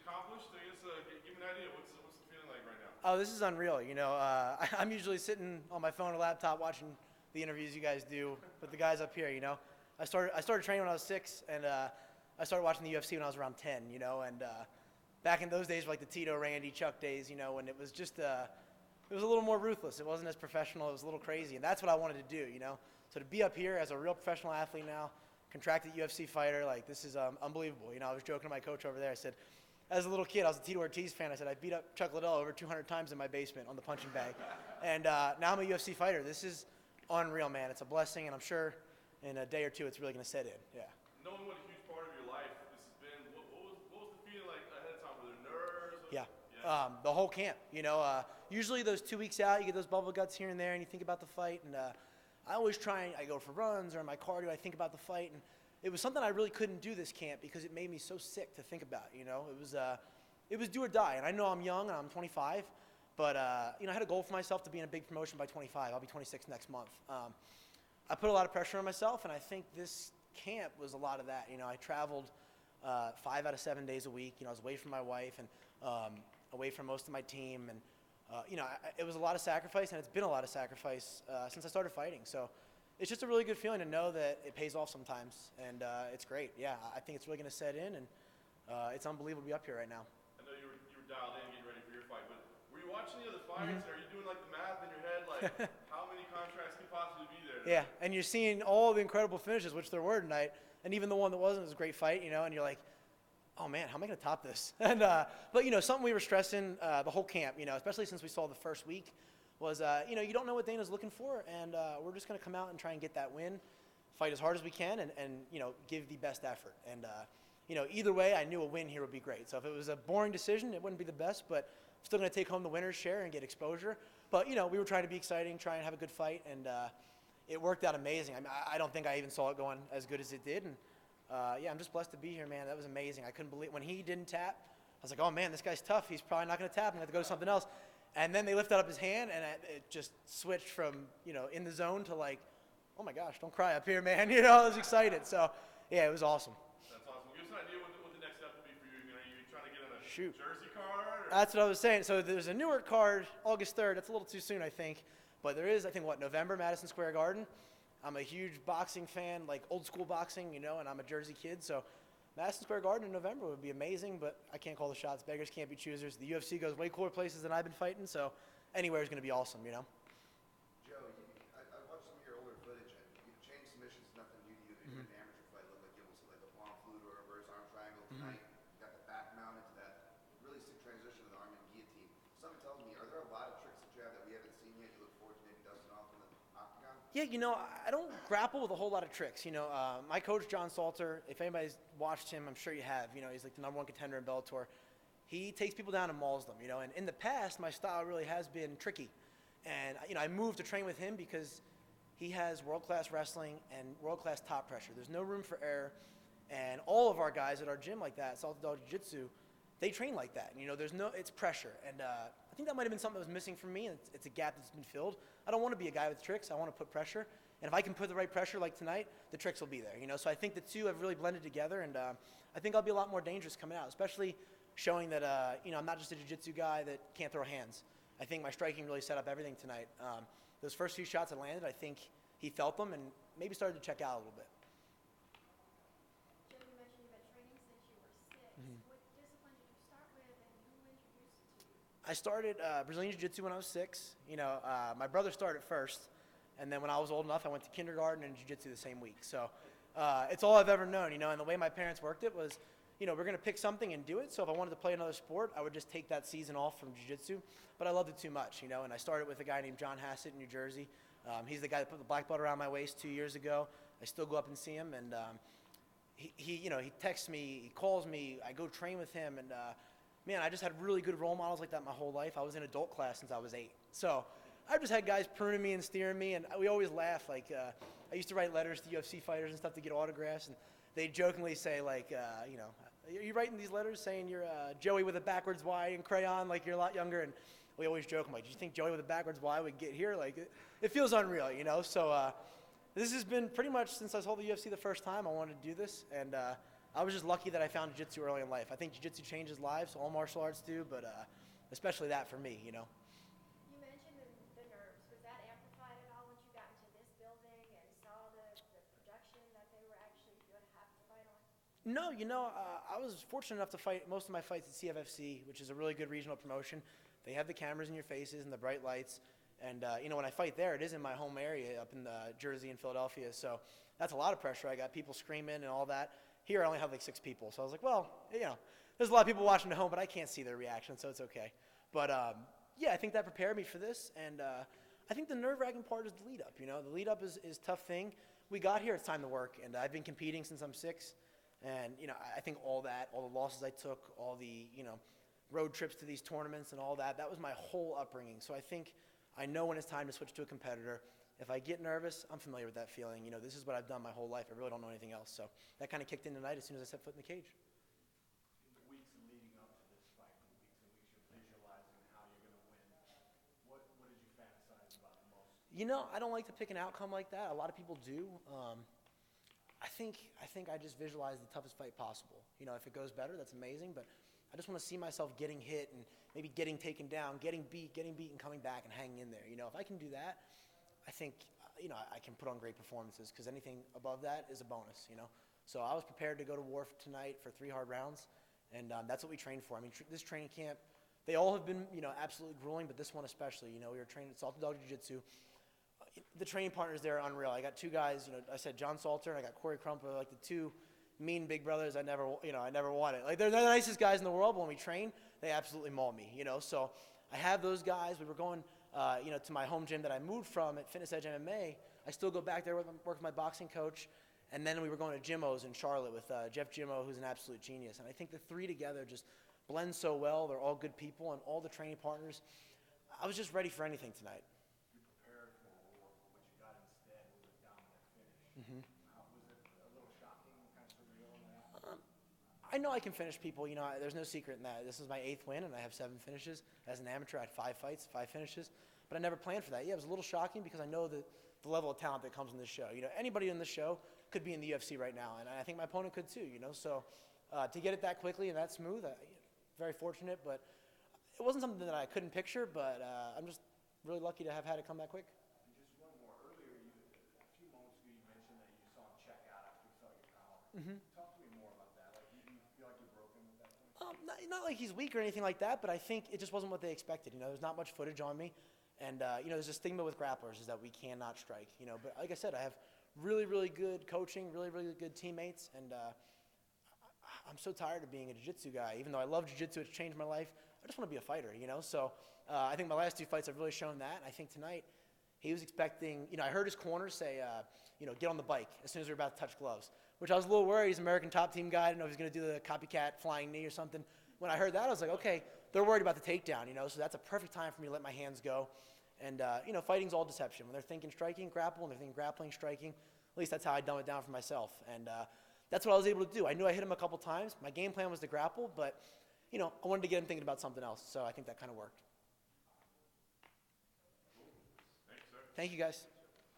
accomplished? I guess give me an idea. What's the feeling like right now? Oh, this is unreal. I'm usually sitting on my phone or laptop watching the interviews you guys do with the guys up here. I started training when I was 6, and I started watching the UFC when I was around 10. And back in those days, were like the Tito, Randy, Chuck days. When it was just it was a little more ruthless. It wasn't as professional. It was a little crazy, and that's what I wanted to do. So to be up here as a real professional athlete now, contracted UFC fighter, like this is unbelievable. I was joking to my coach over there. I said, as a little kid, I was a Tito Ortiz fan. I said, I beat up Chuck Liddell over 200 times in my basement on the punching bag. And now I'm a UFC fighter. This is unreal, man. It's a blessing, and I'm sure in a day or two it's really going to set in. Yeah. Knowing what a huge part of your life this has been, what was the feeling like ahead of time? Were there nerves? Yeah. The whole camp. Usually those 2 weeks out, you get those bubble guts here and there, and you think about the fight. And I always I go for runs or in my cardio, I think about the fight. And it was something I really couldn't do this camp because it made me so sick to think about. It was do or die. And I know I'm young and I'm 25, but I had a goal for myself to be in a big promotion by 25. I'll be 26 next month. I put a lot of pressure on myself, and I think this camp was a lot of that. I traveled 5 out of 7 days a week. I was away from my wife and away from most of my team, and it was a lot of sacrifice, and it's been a lot of sacrifice since I started fighting. So it's just a really good feeling to know that it pays off sometimes, and it's great. Yeah, I think it's really going to set in, and it's unbelievable to be up here right now. I know you were dialed in getting ready for your fight, but were you watching the other fights? Mm-hmm. Are you doing like the math in your head, like how many contracts could possibly be there? Yeah, and you're seeing all the incredible finishes, which there were tonight, and even the one that wasn't was a great fight, and you're like, oh man, how am I going to top this? And but something we were stressing the whole camp, especially since we saw the first week, was you don't know what Dana's looking for, and we're just going to come out and try and get that win, fight as hard as we can, and give the best effort. And either way, I knew a win here would be great. So if it was a boring decision, it wouldn't be the best, but I'm still going to take home the winner's share and get exposure. But we were trying to be exciting, try and have a good fight, and it worked out amazing. I mean, I don't think I even saw it going as good as it did, and yeah, I'm just blessed to be here, man. That was amazing. I couldn't believe when he didn't tap. I was like, oh man, this guy's tough. He's probably not going to tap. I'm going to have to go to something else. And then they lifted up his hand, and it just switched from in the zone to like, oh my gosh, don't cry up here, man. I was excited. So yeah, it was awesome. That's awesome. Give us an idea what the next step will be for you. Are you trying to get on a Shoot. jersey card? Or? That's what I was saying. So there's a Newark card, August 3rd. That's a little too soon, I think. But there is, I think, November, Madison Square Garden. I'm a huge boxing fan, like old school boxing, and I'm a Jersey kid. So Madison Square Garden in November would be amazing, but I can't call the shots. Beggars can't be choosers. The UFC goes way cooler places than I've been fighting, so anywhere is going to be awesome, Joe, I watched some of your older footage, and chain submissions is nothing new to you. In an amateur fight, looked like it was like a palm flute or a reverse arm triangle. Tonight, you got the back mount into that really sick transition to the arm and guillotine. Something tells me, are there a lot of tricks that you have that we haven't seen yet? You look forward to maybe dusting off in the octagon? Yeah, I don't grapple with a whole lot of tricks. My coach, John Salter, if anybody's watched him, I'm sure you have. He's like the #1 contender in Bellator. He takes people down and mauls them, and in the past, my style really has been tricky. And, I moved to train with him because he has world-class wrestling and world-class top pressure. There's no room for error. And all of our guys at our gym like that, Salto Dog Jiu-Jitsu, they train like that. It's pressure. And I think that might have been something that was missing from me, and it's a gap that's been filled. I don't want to be a guy with tricks. I want to put pressure. And if I can put the right pressure like tonight, the tricks will be there. So I think the two have really blended together, and I think I'll be a lot more dangerous coming out, especially showing that, I'm not just a jiu-jitsu guy that can't throw hands. I think my striking really set up everything tonight. Those first few shots I landed, I think he felt them and maybe started to check out a little bit. Joe, you mentioned you've been training since you were 6. What discipline did you start with, and who introduced it to you? I started Brazilian Jiu-Jitsu when I was 6. My brother started first, and then when I was old enough, I went to kindergarten and Jiu-Jitsu the same week. So it's all I've ever known, and the way my parents worked it was, we're going to pick something and do it. So if I wanted to play another sport, I would just take that season off from Jiu-Jitsu. But I loved it too much, and I started with a guy named John Hassett in New Jersey. He's the guy that put the black belt around my waist 2 years ago. I still go up and see him, and he texts me, he calls me, I go train with him, and man, I just had really good role models like that my whole life. I was in adult class since I was 8. So I've just had guys pruning me and steering me, and we always laugh. Like, I used to write letters to UFC fighters and stuff to get autographs, and they jokingly say, like, are you writing these letters saying you're Joey with a backwards Y in crayon, like you're a lot younger? And we always joke, I'm like, do you think Joey with a backwards Y would get here? Like, it feels unreal, So this has been pretty much since I saw the UFC the first time, I wanted to do this, and I was just lucky that I found jiu-jitsu early in life. I think jiu-jitsu changes lives, all martial arts do, but especially that for me, you know. You mentioned the nerves. Was that amplified at all once you got into this building and saw the production that they were actually going to have to fight on? No, you know, I was fortunate enough to fight most of my fights at CFFC, which is a really good regional promotion. They have the cameras in your faces and the bright lights. And, you know, when I fight there, it is in my home area up in Jersey and Philadelphia. So that's a lot of pressure. I got people screaming and all that. Here I only have like 6 people. So I was like, well, you know, there's a lot of people watching at home, but I can't see their reaction, so it's okay. But, yeah, I think that prepared me for this. And I think the nerve-wracking part is the lead-up. You know, the lead-up is a tough thing. We got here, it's time to work. And I've been competing since I'm 6. And, you know, I think all that, all the losses I took, all the, you know, road trips to these tournaments and all that, that was my whole upbringing. So I think I know when it's time to switch to a competitor. If I get nervous, I'm familiar with that feeling. You know, this is what I've done my whole life. I really don't know anything else. So that kind of kicked in tonight as soon as I set foot in the cage. In the weeks leading up to this fight, the weeks and weeks you're visualizing how you're going to win. What did you fantasize about the most? You know, I don't like to pick an outcome like that. A lot of people do. I think I just visualize the toughest fight possible. You know, if it goes better, that's amazing. But I just want to see myself getting hit and maybe getting taken down, getting beat, and coming back and hanging in there. You know, if I can do that, I think, you know, I can put on great performances because anything above that is a bonus, you know. So I was prepared to go to war tonight for 3 hard rounds, and that's what we trained for. I mean, this training camp, they all have been, you know, absolutely grueling, but this one especially. You know, we were training at Salted Dog Jiu-Jitsu. The training partners there are unreal. I got 2 guys, you know, I said John Salter and I got Corey Crumpler, like the 2 mean big brothers I never wanted. Like, they're the nicest guys in the world, but when we train, they absolutely maul me, you know. So I have those guys. We were going, you know, to my home gym that I moved from at Fitness Edge MMA. I still go back there, work with my boxing coach. And then we were going to Jimmo's in Charlotte with Jeff Jimmo, who's an absolute genius. And I think the 3 together just blend so well. They're all good people, and all the training partners. I was just ready for anything tonight. You prepared for war, but what you got instead was a dominant finish. Mm-hmm. Was it a little shocking, kind of surreal in that? I know I can finish people. You know, there's no secret in that. This is my 8th win, and I have 7 finishes. As an amateur, I had 5 fights, 5 finishes. But I never planned for that. Yeah, it was a little shocking because I know the level of talent that comes in this show. You know, anybody in this show could be in the UFC right now, and I think my opponent could too, you know. So to get it that quickly and that smooth, very fortunate. But it wasn't something that I couldn't picture, but I'm just really lucky to have had it come that quick. And just one more. Earlier, a few moments ago, you mentioned that you saw him check out after you saw your power. Mm-hmm. Talk to me more about that. Like, you feel like you're broken at that point? Not like he's weak or anything like that, but I think it just wasn't what they expected. You know, there's not much footage on me. And, you know, there's a stigma with grapplers is that we cannot strike, you know. But like I said, I have really, really good coaching, really, really good teammates. And I'm so tired of being a jiu-jitsu guy. Even though I love jiu-jitsu, it's changed my life. I just want to be a fighter, you know. So I think my last 2 fights have really shown that. I think tonight he was expecting, you know, I heard his corner say, you know, get on the bike as soon as we were about to touch gloves, which I was a little worried. He's an American top team guy. I didn't know if he was going to do the copycat flying knee or something. When I heard that, I was like, okay, they're worried about the takedown, you know, so that's a perfect time for me to let my hands go. And, you know, fighting's all deception. When they're thinking striking, grapple, and they're thinking grappling, striking, at least that's how I dumb it down for myself. And that's what I was able to do. I knew I hit him a couple times. My game plan was to grapple, but, you know, I wanted to get him thinking about something else, so I think that kind of worked. Thanks, sir. Thank you, guys.